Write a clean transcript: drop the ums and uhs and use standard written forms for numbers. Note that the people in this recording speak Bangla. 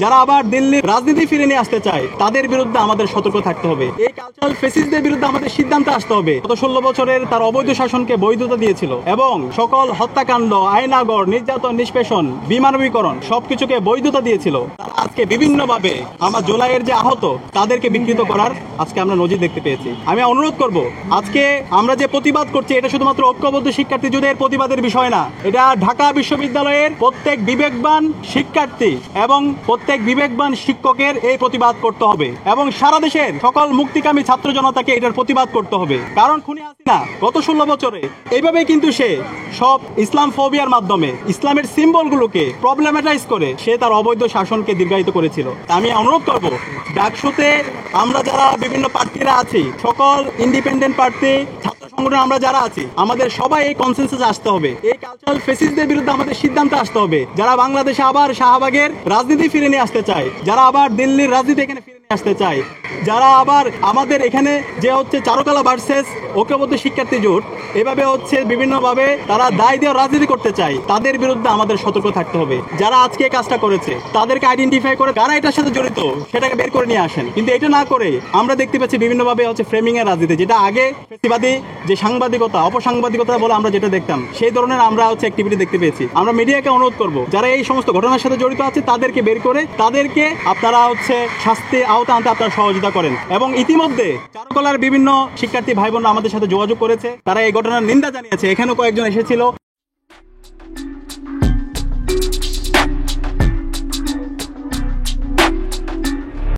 যারা আবার দিল্লির রাজনীতি ফিরে নিয়ে আসতে চায় তাদের বিরুদ্ধে আমাদের সতর্ক থাকতে হবে। এই কালচারাল ফেসিস্টদের বিরুদ্ধে আমাদের সিদ্ধান্তে আসতে হবে। গত 16 বছরের তার অবৈধ শাসনকে বৈধতা দিয়েছিল এবং সকল হত্যাকাণ্ড, আয়নাগর, নির্যাতন, নিষ্পেষণ, বিমানবীকরণ সবকিছুকে বৈধতা দিয়েছিল। আজকে বিভিন্ন ভাবে আমার জুলাইয়ের যে আহত তাদেরকে বিকৃত করার আজকে আমরা নজির দেখতে পেয়েছি। আমি অনুরোধ করব, আজকে আমরা যে প্রতিবাদ করছি এটা শুধুমাত্র ঐক্যবদ্ধ শিক্ষার্থী জুটের প্রতিবাদের বিষয় না, এটা ঢাকা বিশ্ববিদ্যালয়ের প্রত্যেক বিবেকবান শিক্ষার্থী এবং প্রত্যেক বিবেকবান শিক্ষকের এই প্রতিবাদ করতে হবে এবং সারা দেশের সকল মুক্তিকামী ছাত্র জনতাকে এটার প্রতিবাদ করতে হবে। কারণ খুনি হাসিনা গত 16 বছরে এইভাবে কিন্তু সে সব ইসলাম ফোবিয়ার মাধ্যমে ইসলামের সিম্বলগুলোকে প্রবলেমেটাইজ করে সে তার অবৈধ শাসনকে দীর্ঘায়িত করেছিল। আমি অনুরোধ করব, ডাকসুতে আমরা যারা বিভিন্ন প্রার্থীরা আছি, সকল ইন্ডিপেন্ডেন্ট প্রার্থী, ছাত্র সংগঠন আমরা যারা আছি, আমাদের সবাই এই কনসেনসাসে আসতে হবে। এই কালচারাল ফেসিস্টদের বিরুদ্ধে আমাদের সিদ্ধান্তে আসতে হবে। যারা বাংলাদেশে আবার শাহবাগের রাজনীতি ফিরে নিয়ে আসতে চায়, যারা আবার দিল্লির রাজনীতি এখানে ফিরে নিয়ে আসতে চায়, যারা আবার আমাদের এখানে যে হচ্ছে চারুকলা ভার্সেস ঐক্যবদ্ধ শিক্ষার্থী জোট এভাবে হচ্ছে বিভিন্নভাবে তারা দায় দিয়ে রাজনীতি করতে চায়, তাদের বিরুদ্ধে আমাদের সতর্ক থাকতে হবে। যারা আজকে কাজটা করেছে তাদেরকে আইডেন্টিফাই করে কারা এটার সাথে জড়িত সেটাকে বের করে নিয়ে আসেন। কিন্তু এটা না করে আমরা দেখতে পাচ্ছি বিভিন্নভাবে হচ্ছে ফ্রেমিং এর রাজনীতি, যেটা আগে ফেসিবাদী যে সাংবাদিকতা, অপসাংবাদিকতা বলে আমরা যেটা দেখতাম, সেই ধরনের আমরা হচ্ছে অ্যাক্টিভিটি দেখতে পেয়েছি। আমরা মিডিয়াকে অনুরোধ করব, যারা এই সমস্ত ঘটনার সাথে জড়িত আছে তাদেরকে বের করে তাদেরকে আপনারা হচ্ছে শাস্তি আওতা আনতে আপনারা সহযোগিতা করেন। এবং ইতিমধ্যে চারুকলার বিভিন্ন শিক্ষার্থী ভাই বোনরা আমাদের সাথে যোগাযোগ করেছে, তারা এই ঘটনার নিন্দা জানিয়েছে। এখানেও কয়েকজন এসেছিল।